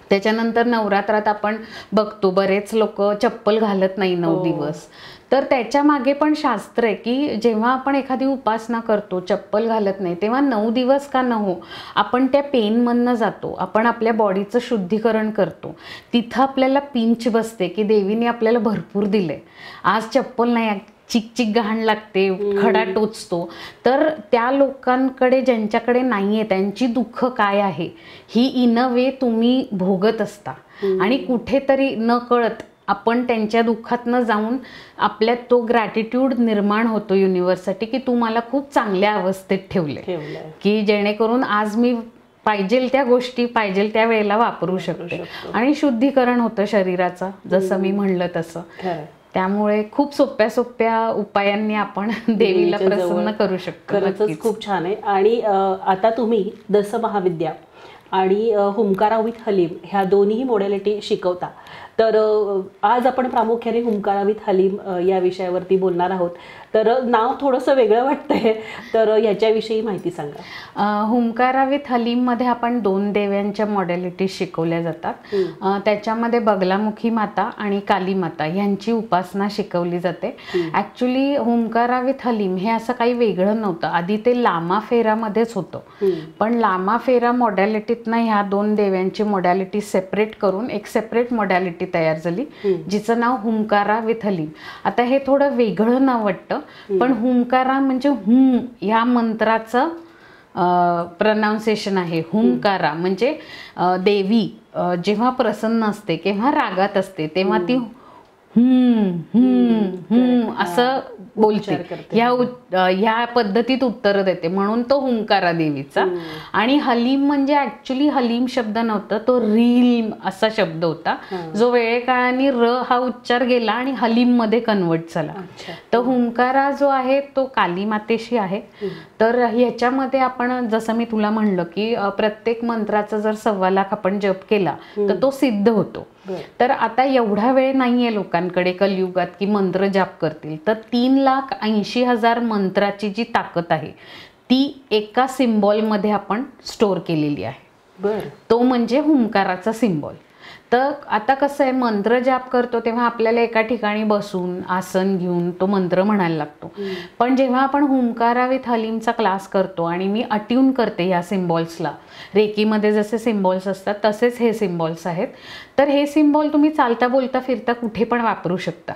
त्याच्यानंतर नवरात्रात आपण बघतो बरेच लोक चप्पल घालत नाही 9 दिवस, तर त्याच्या मागे पण शास्त्र आहे की जेव्हा आपण एखादी उपासना करतो चप्पल घालत नाही तेव्हा 9 दिवस का न हो, आपण त्या पेनमधनं जातो, आपण आपल्या बॉडीचं शुद्धीकरण करतो, तिथं आपल्याला पिंच बसते की देवीने आपल्याला भरपूर दिलंय, आज चप्पल नाही, चिकचिक घाण लागते, खडा टोचतो, तर त्या लोकांकडे ज्यांच्याकडे नाहीये त्यांची दुःख काय आहे ही इन अ वे तुम्ही भोगत असता. आणि कुठेतरी न कळत आपण त्यांच्या दुःखातनं जाऊन आपल्यात तो ग्रॅटिट्यूड निर्माण होतो युनिव्हर्ससाठी की तू मला खूप चांगल्या अवस्थेत ठेवले, की जेणेकरून आज मी पाहिजेल त्या गोष्टी पाहिजेल त्या वेळेला वापरू शकते. आणि शुद्धीकरण होतं शरीराचं, जसं मी म्हणलं तसं. त्यामुळे खूप सोप्या सोप्या उपायांनी आपण देवीला प्रसन्न करू शकतो. खरंच खूप छान आहे. आणि आता तुम्ही दस महाविद्या आणि हुंकारा विथ हलीम ह्या दोन्ही मॉडॅलिटी शिकवता, तर आज आपण प्रामुख्याने हुंकारावीत हलीम या विषयावरती बोलणार आहोत. तर नाव थोडंसं वेगळं वाटतंय, तर ह्याच्याविषयी माहिती सांगा. हुंकारावीत हलीममध्ये आपण 2 देव्यांच्या मॉडेलिटीज शिकवल्या जातात. त्याच्यामध्ये बगलामुखी माता आणि काली माता ह्यांची उपासना शिकवली जाते. ॲक्च्युली हुंकारावीत हलीम हे असं काही वेगळं नव्हतं. आधी ते लामा फेरामध्येच होतं, पण लामा फेरा मॉडॅलिटीतनं ह्या 2 देव्यांची मॉडॅलिटी सेपरेट करून एक सेपरेट मॉडॅलिटी तयार झाली, जिचं नाव हुंकारावीत हलीम. आता हे थोडं वेगळं नाव वाटतं, पण हुंकारा म्हणजे हुम ह्या मंत्राचं प्रोनाउन्सिएशन आहे. हुंकारा म्हणजे देवी जेव्हा प्रसन्न असते किंवा रागात असते तेव्हा ती असं बोलते, ह्या पद्धतीत उत्तर देते, म्हणून तो हुंकारा देवीचा. आणि हलीम म्हणजे ऍक्च्युली हलीम शब्द नव्हता, तो रीम असा शब्द होता, जो वेळेकाळाने र हा उच्चार गेला आणि हलीम मध्ये कन्वर्ट झाला. तर हुंकारा जो आहे तो काली मातेशी आहे. तर ह्याच्यामध्ये आपण जसं मी तुला म्हणलं की प्रत्येक मंत्राचा जर 1.25 लाख आपण जप केला तर तो सिद्ध होतो. तर आता एवढा वेळ नाहीये लोकांकडे कलियुगात की मंत्र जाप करतील. तर 3,80,000 मंत्राची जी ताकद आहे ती एका सिम्बॉलमध्ये आपण स्टोअर केलेली आहे. तो म्हणजे हुंकाराचा सिम्बॉल. तर आता कसं आहे, मंत्र जाप करतो तेव्हा आपल्याला एका ठिकाणी बसून आसन घेऊन तो मंत्र म्हणायला लागतो. पण जेव्हा आपण हुंकारावीत हलीमचा क्लास करतो आणि मी अट्यून करते ह्या सिम्बॉल्सला, रेकीमध्ये जसे सिम्बॉल्स असतात तसेच हे सिम्बॉल्स आहेत. तर हे सिम्बॉल तुम्ही चालता बोलता फिरता कुठे पण वापरू शकता.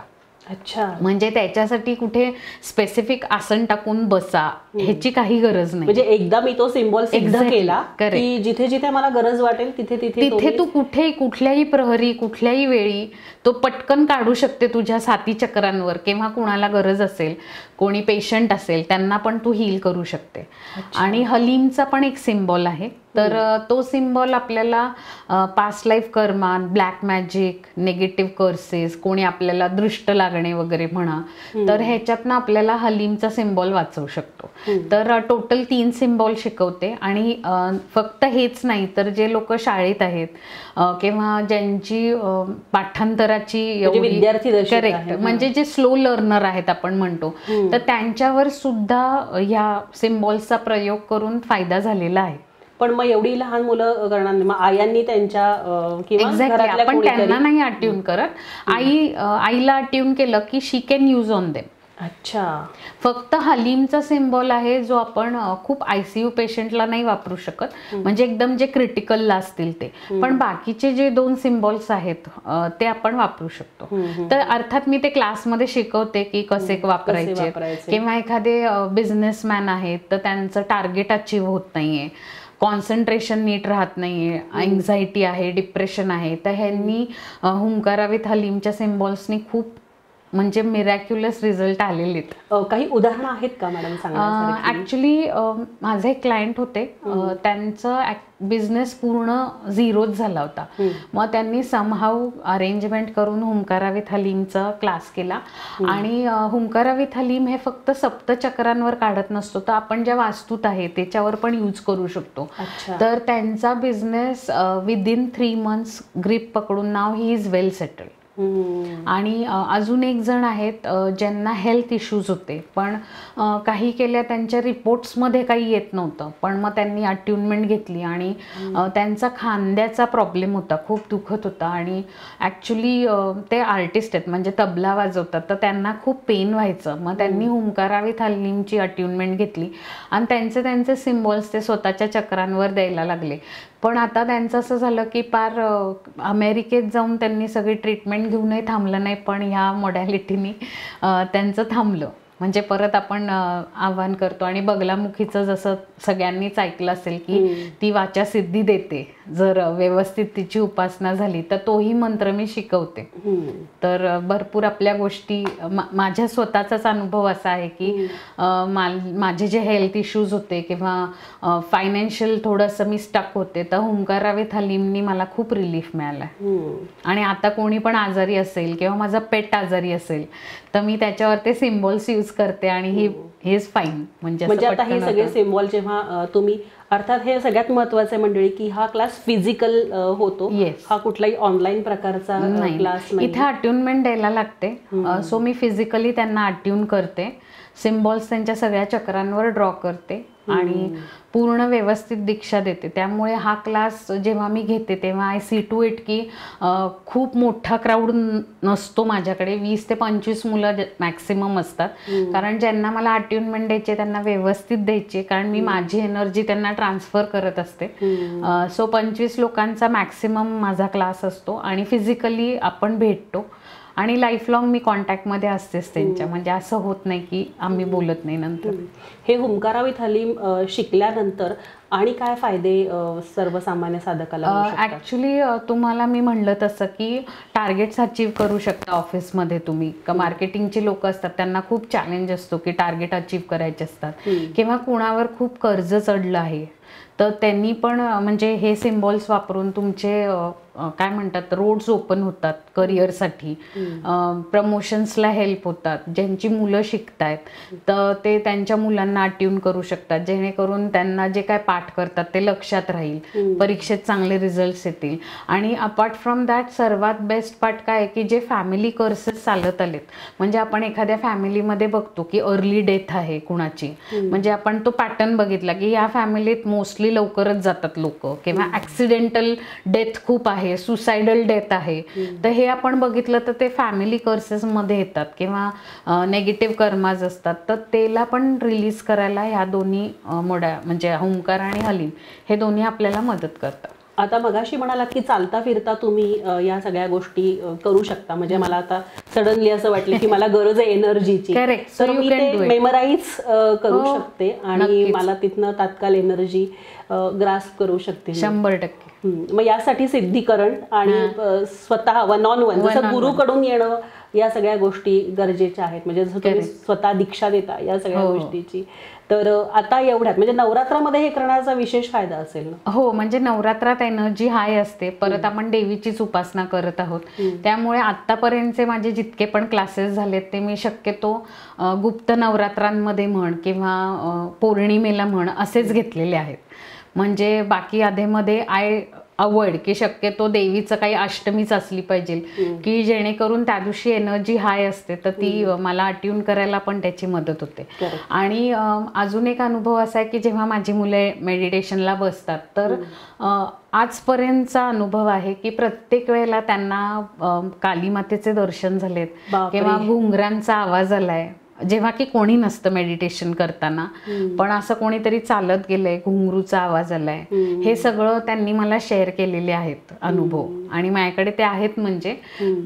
अच्छा, म्हणजे त्याच्यासाठी कुठे स्पेसिफिक आसन टाकून बसा ह्याची काही गरज नाही. म्हणजे एकदा मी तो सिम्बॉल सिद्ध केला की जिथे जिथे मला गरज वाटेल तिथे तिथे तू कुठेही कुठल्याही प्रहरी कुठल्याही वेळी तो पटकन काढू शकते तुझ्या 7 चक्रांवर. किंवा कुणाला गरज असेल, कोणी पेशंट असेल त्यांना पण तू हील करू शकते. आणि हलीमचा पण एक सिम्बॉल आहे. तर तो सिम्बॉल आपल्याला पास्ट लाईफ कर्मा, ब्लॅक मॅजिक, नेगेटिव्ह कर्सेस, कोणी आपल्याला दृष्ट लागणे वगैरे म्हणा, तर ह्याच्यातनं आपल्याला हलीमचा सिम्बॉल वाचवू शकतो. तर टोटल 3 सिम्बॉल शिकवते. आणि फक्त हेच नाही, तर जे लोक शाळेत आहेत किंवा ज्यांची पाठांतराची विद्यार्थी करेक्ट म्हणजे जे स्लो लर्नर आहेत आपण म्हणतो, तर त्यांच्यावर सुद्धा ह्या सिम्बॉल्सचा प्रयोग करून फायदा झालेला आहे. पण मग एवढी लहान मुलं करणार नाही, मग आयांनी त्यांच्या किंवा आपण त्यांना नाही अट्यून करत. आईला अट्यून केलं की शी कॅन यूज ऑन देम. अच्छा, फक्त हलीमचा सिम्बॉल आहे जो आपण खूप ICU पेशंटला नाही वापरू शकत, म्हणजे एकदम जे क्रिटिकलला असतील ते. पण बाकीचे जे 2 सिम्बॉल्स आहेत ते आपण वापरू शकतो. तर अर्थात मी ते क्लासमध्ये शिकवते की कसे वापरायचे. किंवा एखादे बिझनेसमॅन आहेत तर त्यांचं टार्गेट अचीव्ह होत नाहीये, कॉन्सन्ट्रेशन नीट राहत नाहीये, अँझायटी आहे, डिप्रेशन आहे, तर ह्यांनी हुंकारावीत हलीमच्या सिम्बॉल्सनी खूप म्हणजे मिरॅक्युलस रिझल्ट आलेले आहेत. काही उदाहरणं आहेत का मॅडम सांगण्यासारखी? ॲक्च्युली माझे एक क्लायंट होते, त्यांचं बिझनेस पूर्ण झिरोच झाला होता. मग त्यांनी समहाऊ अरेंजमेंट करून हुंकारावीत हलीमचा क्लास केला. आणि हुंकारावीत हलीम हे फक्त सप्तचक्रांवर काढत नसतो, तर आपण ज्या वास्तूत आहे त्याच्यावर पण यूज करू शकतो. तर त्यांचा बिझनेस विदिन 3 months ग्रीप पकडून नाव ही इज वेल सेटल्ड. आणि अजून एक जण आहेत ज्यांना हेल्थ इश्यूज होते, पण काही केल्या त्यांच्या रिपोर्ट्समध्ये काही येत नव्हतं, पण मग त्यांनी अट्यूनमेंट घेतली आणि त्यांचा खांद्याचा प्रॉब्लेम होता, खूप दुखत होता. आणि ॲक्च्युली ते आर्टिस्ट आहेत, म्हणजे तबला वाजवतात, तर त्यांना खूप पेन व्हायचं. मग त्यांनी हुंकारावीत हलीमची अट्यूनमेंट घेतली आणि त्यांचे सिम्बॉल्स ते स्वतःच्या चक्रांवर द्यायला लागले. पण आता त्यांचं असं झालं की पार अमेरिकेत जाऊन त्यांनी सगळी ट्रीटमेंट घेऊनही थांबलं नाही, पण ह्या मॉडॅलिटीनी त्यांचं थांबलं. म्हणजे परत आपण आव्हान करतो. आणि बगलामुखीचं जसं सगळ्यांनीच ऐकलं असेल की ती वाचा सिद्धी देते जर व्यवस्थित तिची उपासना झाली, तर तोही मंत्र मी शिकवते. तर भरपूर आपल्या गोष्टी, माझ्या स्वतःचाच अनुभव असा आहे की माझे जे हेल्थ इश्यूज होते किंवा फायनान्शियल थोडंसं मी स्टक होते, तर हुंकारावीत हलीमनी मला खूप रिलीफ मिळाला. आणि आता कोणी पण आजारी असेल किंवा माझा पेट आजारी असेल तर मी त्याच्यावर ते सिम्बॉल्स यूज करते आणि ही इज फाईन. म्हणजे आता हे सगळे सिम्बॉल जेव्हा तुम्ही अर्थात हे सगळ्यात महत्त्वाचं आहे मंडळी की हा क्लास फिजिकल होतो. Yes. हा कुठलाही ऑनलाईन प्रकारचा क्लास नाही. इथे अट्युनमेंट द्यायला लागते. सो मी फिजिकली त्यांना अट्यून करते, सिम्बॉल्स त्यांच्या सगळ्या चक्रांवर ड्रॉ करते आणि पूर्ण व्यवस्थित दीक्षा देते. त्यामुळे हा क्लास जेव्हा मी घेते तेव्हा आय सी टू इट की खूप मोठा क्राऊड नसतो माझ्याकडे. 20 ते 25 मुलं मॅक्सिमम असतात. कारण ज्यांना मला अट्युनमेंट द्यायचे त्यांना व्यवस्थित द्यायचे, कारण मी माझी एनर्जी त्यांना ट्रान्सफर करत असते. सो 25 लोकांचा मॅक्सिमम माझा क्लास असतो आणि फिजिकली आपण भेटतो आणि लाईफ लॉंग मी कॉन्टॅक्टमध्ये असतेच त्यांच्या. म्हणजे असं होत नाही की आम्ही बोलत नाही नंतर. हे हुंकारा विथ हलीम शिकल्यानंतर आणि काय फायदे सर्वसामान्य साधकाला होऊ शकतात? ॲक्च्युली तुम्हाला मी म्हणलं तसं की टार्गेट्स अचीव्ह करू शकता ऑफिसमध्ये तुम्ही. मार्केटिंगचे लोक असतात त्यांना खूप चॅलेंज असतो की टार्गेट अचीव्ह करायचे असतात, किंवा कुणावर खूप कर्ज चढलं आहे तर त्यांनी पण म्हणजे हे सिम्बॉल्स वापरून तुमचे काय म्हणतात रोड्स ओपन होतात करिअरसाठी, प्रमोशन्सला हेल्प होतात. ज्यांची मुलं शिकतायत तर ते त्यांच्या मुलांना अट्यून करू शकतात, जेणेकरून त्यांना जे काय पाठ करतात ते लक्षात राहील, परीक्षेत चांगले रिझल्ट्स येतील. आणि अपार्ट फ्रॉम दॅट सर्वात बेस्ट पार्ट काय आहे की जे फॅमिली कर्सेस चालत आलेत, म्हणजे आपण एखाद्या फॅमिलीमध्ये बघतो की अर्ली डेथ आहे कुणाची, म्हणजे आपण तो पॅटर्न बघितला की या फॅमिलीत मोस्टली लवकरच जातात लोक, किंवा ॲक्सिडेंटल डेथ खूप आहे, सुसाइडल डेथ आहे. तर हे आपण बघितलं तर ते फॅमिली कर्सेसमध्ये येतात, किंवा नेगेटिव्ह कर्माज असतात. तर त्याला पण रिलीज करायला ह्या दोन्ही म्हणजे हुंकार आणि हलीम हे दोन्ही आपल्याला मदत करतात. आता मगाशी म्हणालात की चालता फिरता तुम्ही या सगळ्या गोष्टी करू शकता. म्हणजे मला आता सडनली असं वाटलं की मला गरज आहे एनर्जीची, तर मी ते मेमराईज करू शकते आणि मला तिथनं तात्काळ एनर्जी ग्रास्प करू शकते 100%. मग यासाठी सिद्धीकरण आणि स्वतः वन ऑन वन जसं गुरुकडून येणं या सगळ्या गोष्टी गरजेच्या आहेत. म्हणजे जसं तुम्ही स्वतः दीक्षा देता या सगळ्या गोष्टीची, तर आता एवढ्यात म्हणजे नवरात्रामध्ये हे करण्याचा विशेष फायदा असेल ना? हो, म्हणजे नवरात्रात एनर्जी हाय असते. परत आपण देवीचीच उपासना करत आहोत, त्यामुळे आतापर्यंतचे माझे जितके पण क्लासेस झालेत ते मी शक्यतो गुप्त नवरात्रांमध्ये म्हण किंवा पौर्णिमेला म्हण असेच घेतलेले आहेत. म्हणजे बाकी आधेमध्ये अवॉइड की शक्यतो देवीचं काही अष्टमीच असली पाहिजे की जेणेकरून त्या दिवशी एनर्जी हाय असते, तर ती मला अट्यून करायला पण त्याची मदत होते. आणि अजून एक अनुभव असा आहे की जेव्हा माझी मुले मेडिटेशनला बसतात तर आजपर्यंतचा अनुभव आहे की प्रत्येक वेळेला त्यांना काली मातेचे दर्शन झालेत किंवा घुंगरांचा आवाज आलाय, जेव्हा की कोणी नसतं मेडिटेशन करताना, पण असं कोणीतरी चालत गेलंय, घुंगरूचा आवाज आलाय, हे सगळं त्यांनी मला शेअर केलेले आहेत अनुभव. आणि माझ्याकडे ते आहेत. म्हणजे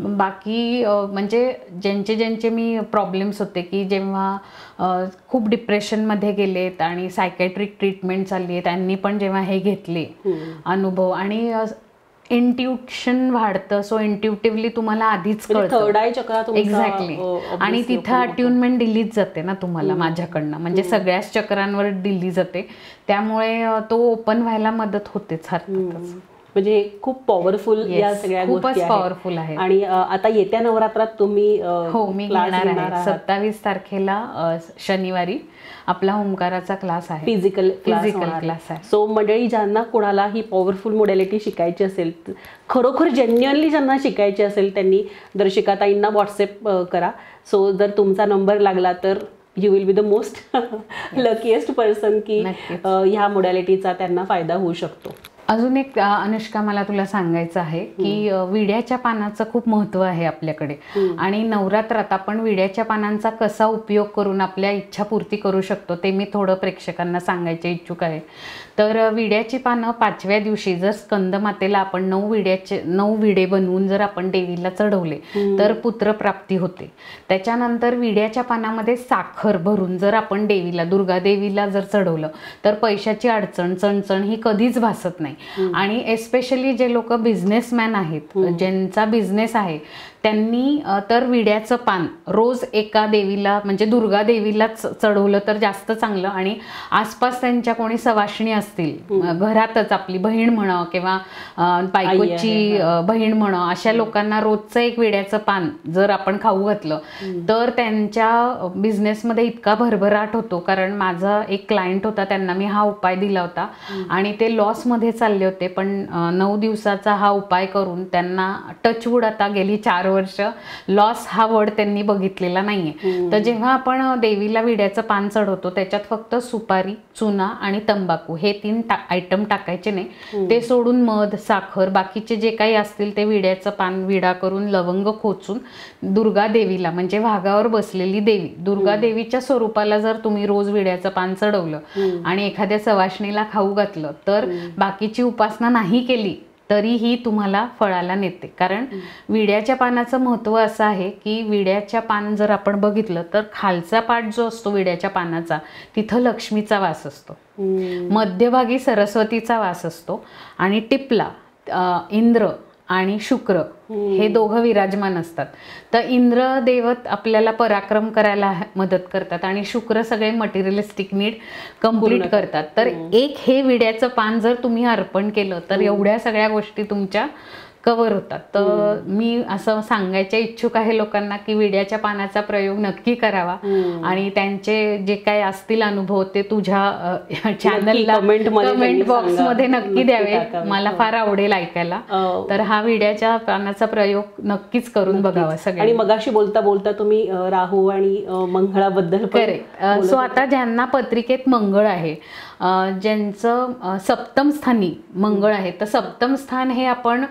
बाकी म्हणजे ज्यांचे मी प्रॉब्लेम्स होते की जेव्हा खूप डिप्रेशनमध्ये गेलेत आणि सायकॅट्रिक ट्रीटमेंट चालली आहे, त्यांनी पण जेव्हा हे घेतले अनुभव आणि इंट्युशन वाढतं. सो इंट्युटिव्हली तुम्हाला आधीच कळतं. एक्झॅक्टली. आणि तिथं अट्युनमेंट दिलीच जाते ना तुम्हाला माझ्याकडनं, म्हणजे सगळ्याच चक्रांवर दिली जाते, त्यामुळे तो ओपन व्हायला मदत होतेच अर्थातच. म्हणजे खूप पॉवरफुल या सगळ्या गोष्टी पॉवरफुल आहे. आणि आता येत्या नवरात्रात तुम्ही हो मी घेणार आहे 27 तारखेला शनिवारी आपला ओंकाराचा क्लास आहे, फिजिकल क्लास आहे. सो मंडळी, ज्यांना कोणाला ही पॉवरफुल मॉडेलिटी शिकायची असेल, खरोखर जेन्युअनली ज्यांना शिकायची असेल, त्यांनी दर्शिकाताईंना व्हॉट्सअप करा. सो जर तुमचा नंबर लागला तर you will be the most luckiest person की ह्या मॉडेलिटीचा त्यांना फायदा होऊ शकतो. अजून एक अनुष्का मला तुला सांगायचं आहे की विड्याच्या पानाचं खूप महत्त्व आहे आपल्याकडे, आणि नवरात्रात आपण विड्याच्या पानांचा कसा उपयोग करून आपल्या इच्छापूर्ती करू शकतो ते मी थोडं प्रेक्षकांना सांगायचे इच्छुक आहे. तर विड्याची पानं 5व्या दिवशी जर स्कंदमातेला आपण 9 विडे बनवून जर आपण देवीला चढवले तर पुत्रप्राप्ती होते. त्याच्यानंतर विड्याच्या पानामध्ये साखर भरून जर आपण देवीला, दुर्गा देवीला जर चढवलं तर पैशाची अडचण, चणचण ही कधीच भासत नाही. नाही. आणि एस्पेशली जे लोक बिझनेसमॅन आहेत, ज्यांचा बिझनेस आहे, त्यांनी तर विड्याचं पान रोज एका देवीला म्हणजे दुर्गा देवीलाच चढवलं तर जास्त चांगलं. आणि आसपास त्यांच्या कोणी सवाष्णी असतील, घरातच आपली बहीण म्हणा किंवा बायकोची बहीण म्हणा, अशा लोकांना रोजचं एक विड्याचं पान जर आपण खाऊ घातलं तर त्यांच्या बिझनेसमध्ये इतका भरभराट होतो. कारण माझा एक क्लायंट होता, त्यांना मी हा उपाय दिला होता आणि ते लॉसमध्ये चालले होते, पण 9 दिवसाचा हा उपाय करून त्यांना टचवूड आता गेली 4 वर्ष लॉस हा वर्ड त्यांनी बघितलेला नाहीये. तर जेव्हा आपण देवीला विड्याचं पान चढवतो त्याच्यात फक्त सुपारी, चुना आणि तंबाखू हे 3 आयटम टाकायचे नाही. ते सोडून मध, साखर, बाकीचे जे काही असतील ते विड्याचं पान विडा करून लवंग खोचून दुर्गा देवीला म्हणजे वाघावर बसलेली देवी दुर्गा देवीच्या स्वरूपाला जर तुम्ही रोज विड्याचं पान चढवलं आणि एखाद्या सवाष्णीला खाऊ घातलं तर बाकीची उपासना नाही केली तरीही तुम्हाला फळाला नेते. कारण विड्याच्या पानाचं महत्त्व असं आहे की विड्याच्या पान जर आपण बघितलं तर खालचा पाठ जो असतो विड्याच्या पानाचा तिथं लक्ष्मीचा वास असतो, मध्यभागी सरस्वतीचा वास असतो आणि टिपला इंद्र आणि शुक्र हे दोघं विराजमान असतात. तर इंद्र देवत आपल्याला पराक्रम करायला मदत करतात आणि शुक्र सगळे मटेरियलिस्टिक नीड कंप्लीट करतात. तर एक हे विड्याचं पान जर तुम्ही अर्पण केलं तर एवढ्या सगळ्या गोष्टी तुमच्या कव्हर होतात. तर मी असं सांगायच्या इच्छुक आहे लोकांना की विड्याच्या पानाचा प्रयोग नक्की करावा आणि त्यांचे जे काही असतील अनुभव ते तुझ्या चॅनलला कमेंट बॉक्समध्ये नक्की द्यावे. मला फार आवडेल ऐकायला. तर हा विड्याच्या पानाचा प्रयोग नक्कीच करून बघावा सगळ्यांनी. आणि मगाशी बोलता बोलता तुम्ही राहू आणि मंगळाबद्दल करेक्ट. सो आता ज्यांना पत्रिकेत मंगळ आहे, ज्यांचं सप्तम स्थानी मंगळ आहे, तर सप्तम स्थान हे आपण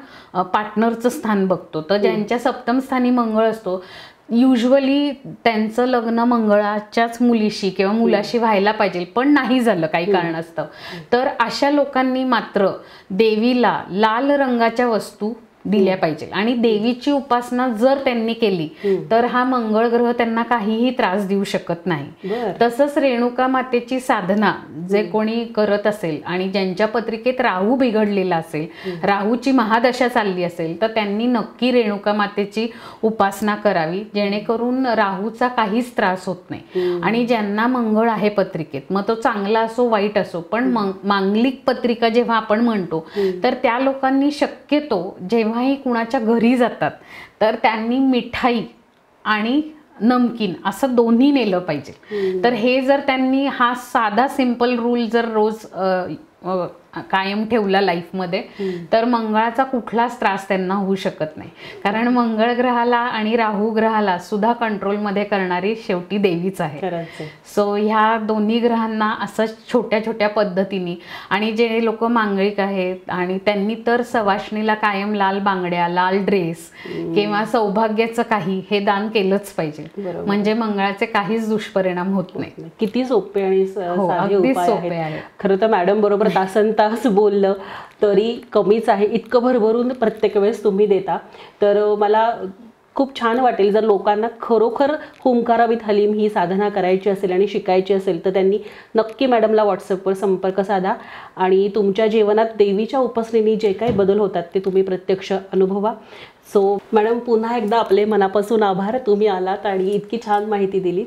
पार्टनरचं स्थान बघतो. तर ज्यांच्या सप्तम स्थानी मंगळ असतो युजली त्यांचं लग्न मंगळाच्याच मुलीशी किंवा मुलाशी व्हायला पाहिजे पण नाही झालं काही कारणास्तव, तर अशा लोकांनी मात्र देवीला लाल रंगाच्या वस्तू दिल्या पाहिजे. आणि देवीची उपासना जर त्यांनी केली तर हा मंगळ ग्रह त्यांना काहीही त्रास देऊ शकत नाही. तसंच रेणुका मातेची साधना जे कोणी करत असेल आणि ज्यांच्या पत्रिकेत राहू बिघडलेला असेल, राहूची महादशा चालली असेल, तर त्यांनी नक्की रेणुका मातेची उपासना करावी जेणेकरून राहूचा काहीच त्रास होत नाही. आणि ज्यांना मंगळ आहे पत्रिकेत, मग तो चांगला असो वाईट असो, पण मांगलिक पत्रिका जेव्हा आपण म्हणतो तर त्या लोकांनी शक्यतो जेव्हाही कुणाच्या घरी जातात तर त्यांनी मिठाई आणि नमकीन असं दोन्ही नेलं पाहिजे. तर हे जर त्यांनी हा साधा सिंपल रूल जर रोज कायम ठेवला लाईफमध्ये तर मंगळाचा कुठलाच त्रास त्यांना होऊ शकत नाही. कारण मंगळ ग्रहाला आणि राहू ग्रहाला सुद्धा कंट्रोलमध्ये करणारी शेवटी देवीच आहे. सो ह्या दोन्ही ग्रहांना असं छोट्या छोट्या पद्धतीने, आणि जे लोक मांगलिक आहेत आणि त्यांनी तर सवाष्णीला कायम लाल बांगड्या, लाल ड्रेस किंवा सौभाग्याचं काही हे दान केलंच पाहिजे, म्हणजे मंगळाचे काहीच दुष्परिणाम होत नाही. किती सोपे आणि सोपे आहे. खरं तर मॅडम बरोबर तास बोललं तरी कमीच आहे, इतकं भरभरून प्रत्येक वेळेस तुम्ही देता. तर मला खूप छान वाटेल जर लोकांना खरोखर हुंकारा विथ हलीम ही साधना करायची असेल आणि शिकायची असेल तर त्यांनी नक्की मॅडमला व्हॉट्सअपवर संपर्क साधा आणि तुमच्या जीवनात देवीच्या उपासनेने जे काही बदल होतात ते तुम्ही प्रत्यक्ष अनुभवा. सो मॅडम पुन्हा एकदा आपले मनापासून आभार, तुम्ही आलात आणि इतकी छान माहिती दिलीत.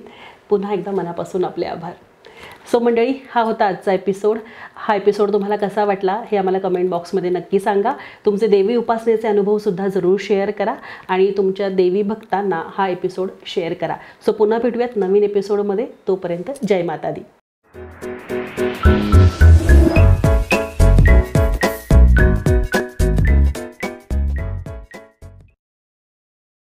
पुन्हा एकदा मनापासून आपले आभार. सो मंडळी, हा होता आजचा एपिसोड. हा एपिसोड तुम्हाला कसा वाटला हे आम्हाला कमेंट बॉक्समध्ये नक्की सांगा. तुमचे देवी उपासनेचे अनुभवसुद्धा जरूर शेअर करा आणि तुमच्या देवी भक्तांना हा एपिसोड शेअर करा. सो पुन्हा भेटूयात नवीन एपिसोडमध्ये. तोपर्यंत जय माता दी.